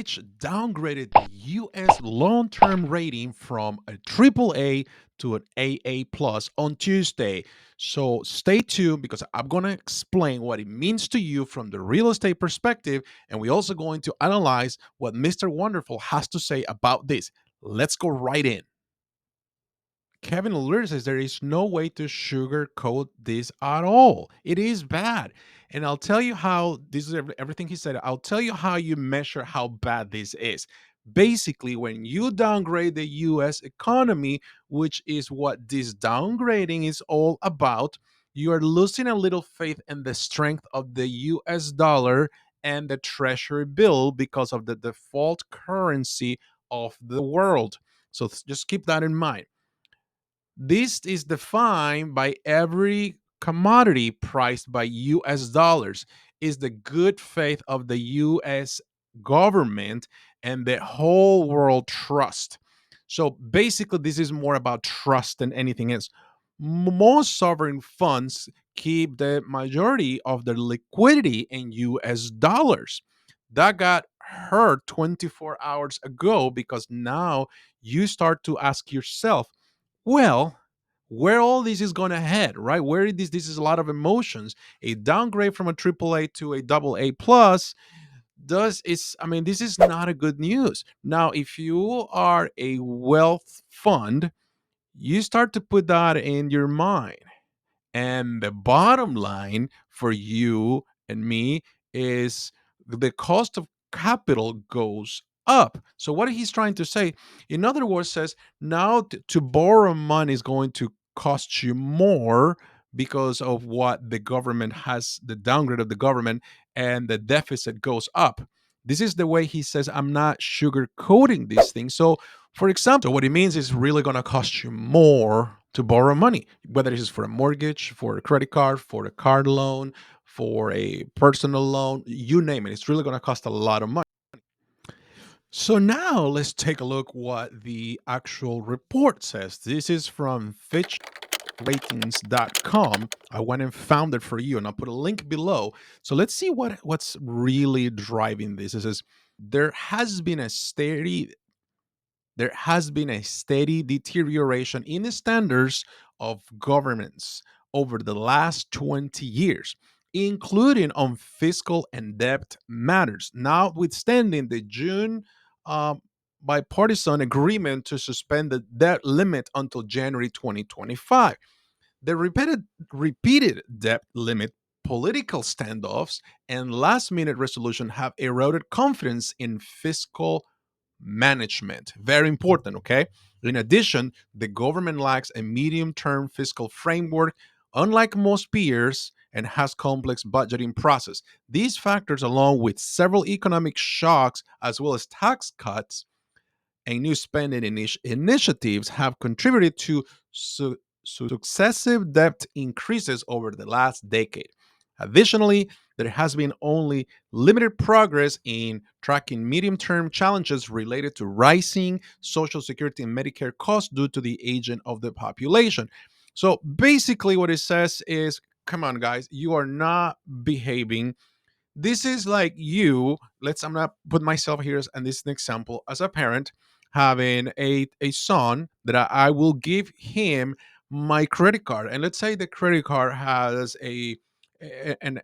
Fitch downgraded the US long-term rating from a triple A to an AA plus on Tuesday. So stay tuned because I'm going to explain what it means to you from the real estate perspective, and we're also going to analyze what Mr. Wonderful has to say about this. Let's go right in. Kevin Alert says there is no way to sugarcoat this at all. It is bad. And I'll tell you how this is everything he said. I'll tell you how you measure how bad this is. Basically, when you downgrade the US economy, which is what this downgrading is all about, you are losing a little faith in the strength of the US dollar and the treasury bill because of the default currency of the world. So just keep that in mind. This is defined by every commodity priced by US dollars, is the good faith of the US government and the whole world trust. So basically, this is more about trust than anything else. Most sovereign funds keep the majority of their liquidity in US dollars. That got hurt 24 hours ago because now you start to ask yourself, well, where all this is going to head, right? Where this is a lot of emotions. A downgrade from a triple A to a double A plus does is I mean, this is not a good news. Now, if you are a wealth fund, you start to put that in your mind. And the bottom line for you and me is the cost of capital goes up. So what he's trying to say, in other words, says now to borrow money is going to cost you more because of what the government has, the downgrade of the government, and the deficit goes up. This is the way he says, I'm not sugarcoating these things. So, for example, what it means is really going to cost you more to borrow money, whether it is for a mortgage, for a credit card, for a card loan, for a personal loan, you name it. It's really going to cost a lot of money. So now let's take a look what the actual report says. This is from fitchratings.com. I went and found it for you and I'll put a link below. So let's see what's really driving this. It says there has been a steady there has been a steady deterioration in the standards of governments over the last 20 years, including on fiscal and debt matters, notwithstanding the June bipartisan agreement to suspend the debt limit until January 2025. The repeated debt limit, political standoffs, and last minute resolution have eroded confidence in fiscal management. Very important, okay? In addition, the government lacks a medium term fiscal framework, unlike most peers, and has complex budgeting process. These factors, along with several economic shocks as well as tax cuts and new spending initiatives, have contributed to successive debt increases over the last decade. Additionally, there has been only limited progress in tracking medium term challenges related to rising Social Security and Medicare costs due to the aging of the population. So basically, what it says is come on, guys, you are not behaving. This is like you, I'm gonna put myself here and this is an example as a parent having a son that I will give him my credit card, and let's say the credit card has a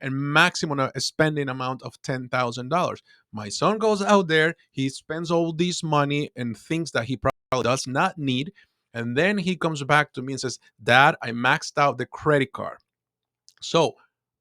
maximum spending amount of $10,000. My son goes out there, he spends all this money and things that he probably does not need, and then he comes back to me and says, Dad, I maxed out the credit card. So,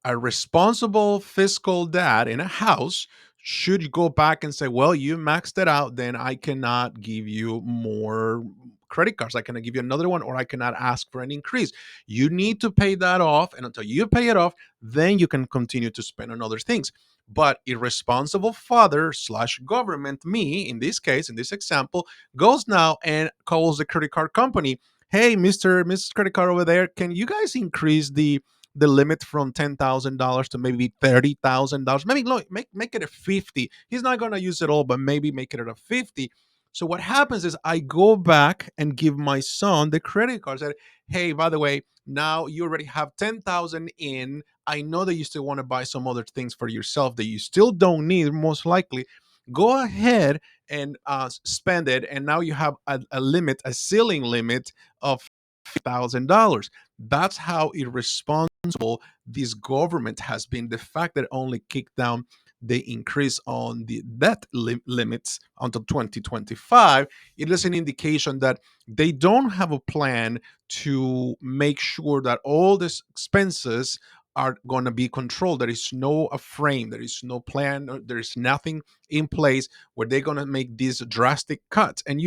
a responsible fiscal dad in a house should go back and say, well, you maxed it out, then I cannot give you more credit cards. I cannot give you another one, or I cannot ask for an increase. You need to pay that off. And until you pay it off, then you can continue to spend on other things. But irresponsible father slash government, me in this case, in this example, goes now and calls the credit card company. Hey, Mr. Credit Card over there, can you guys increase the limit from $10,000 to maybe $30,000. Maybe look, make it a 50. He's not gonna use it all, but maybe make it at a 50. So what happens is I go back and give my son the credit card. Said, hey, by the way, now you already have 10,000 in. I know that you still want to buy some other things for yourself that you still don't need, most likely. go ahead and spend it, and now you have a limit, a ceiling limit of $1,000. That's how irresponsible this government has been. The fact that only kicked down the increase on the debt limits until 2025, it is an indication that they don't have a plan to make sure that all these expenses are going to be controlled. There is no a frame, there is no plan, there is nothing in place where they're going to make these drastic cuts. And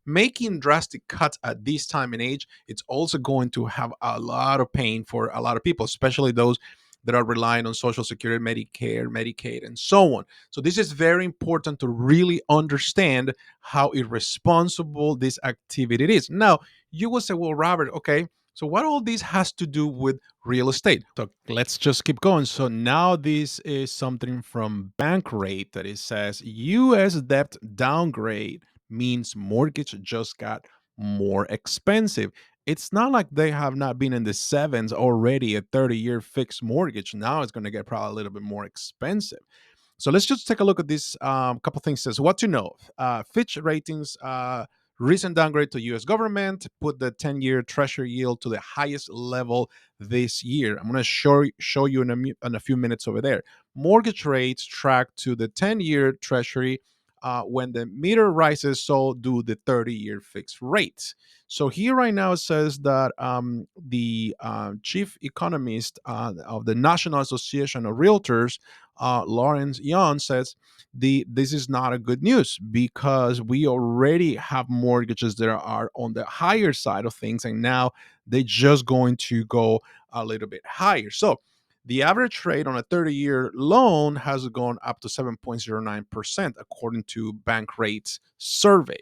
making drastic cuts at this time and age, it's also going to have a lot of pain for a lot of people, especially those that are relying on Social Security, Medicare, Medicaid, and so on. So this is very important to really understand how irresponsible this activity is. Now, you will say, well, Robert, okay, so what all this has to do with real estate? So let's just keep going. So now this is something from Bankrate that it says US debt downgrade means mortgage just got more expensive. It's not like they have not been in the sevens already, a 30-year fixed mortgage. Now it's going to get probably a little bit more expensive. So let's just take a look at this couple things. Says what to know. Fitch Ratings recent downgrade to U.S. government put the 10-year Treasury yield to the highest level this year. I'm going to show you in a few minutes over there. Mortgage rates track to the 10-year Treasury. When the meter rises, so do the 30-year fixed rates. So here right now it says that the chief economist of the National Association of Realtors, Lawrence Young, says this is not a good news because we already have mortgages that are on the higher side of things, and now they're just going to go a little bit higher. So the average rate on a 30-year loan has gone up to 7.09%, according to Bankrate's survey,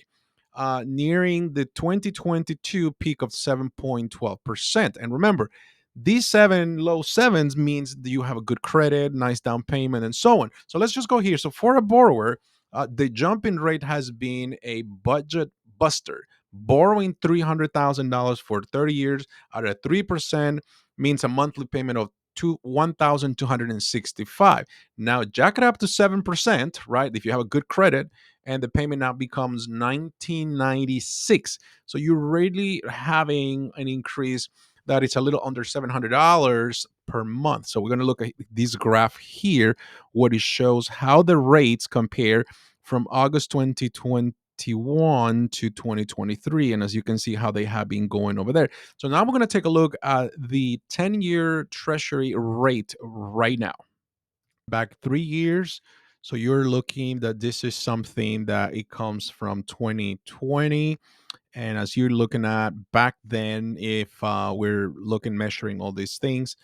nearing the 2022 peak of 7.12%. And remember, these low sevens means that you have a good credit, nice down payment, and so on. So let's just go here. So for a borrower, the jump in rate has been a budget buster. Borrowing $300,000 for 30 years at a 3% means a monthly payment of 1,265. Now jack it up to 7%, right? If you have a good credit, and the payment now becomes 1996. So you're really having an increase that is a little under $700 per month. So we're going to look at this graph here, what it shows how the rates compare from August 2021 to 2023. And as you can see, how they have been going over there. So now we're going to take a look at the 10-year Treasury rate right now. Back 3 years. So you're looking that this is something that it comes from 2020. And as you're looking at back then, if we're looking, measuring all these things,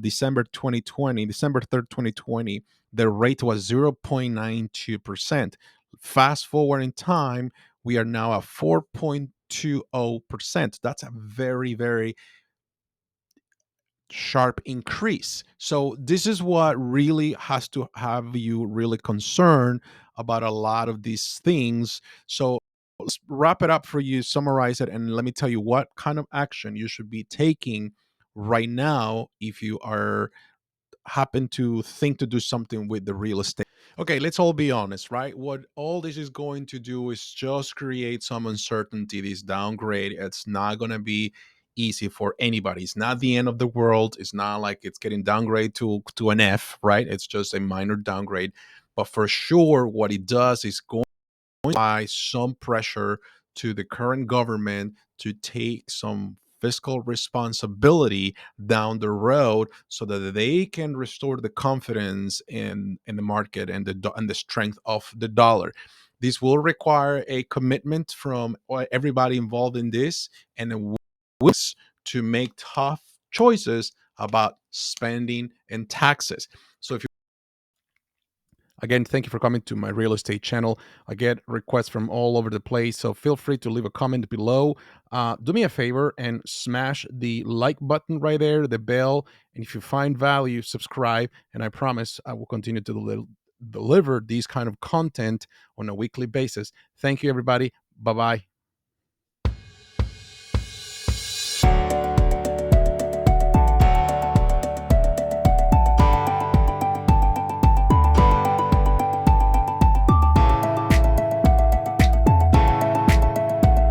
December 2020, December 3rd, 2020, the rate was 0.92%. Fast forward in time, we are now at 4.20%. That's a very, very sharp increase. So this is what really has to have you really concerned about a lot of these things. So let's wrap it up for you, summarize it, and let me tell you what kind of action you should be taking right now if you are happen to think to do something with the real estate. Okay, let's all be honest, right? What all this is going to do is just create some uncertainty. This downgrade, it's not going to be easy for anybody. It's not the end of the world. It's not like it's getting downgraded to an F, right? It's just a minor downgrade. But for sure, what it does is going to apply some pressure to the current government to take some fiscal responsibility down the road so that they can restore the confidence in the market and the strength of the dollar. This will require a commitment from everybody involved in this, and it will to make tough choices about spending and taxes. So if Again, thank you for coming to my real estate channel. I get requests from all over the place, so feel free to leave a comment below. Do me a favor and smash the like button right there, the bell, and if you find value, subscribe. And I promise I will continue to deliver these kind of content on a weekly basis. Thank you, everybody. Bye bye.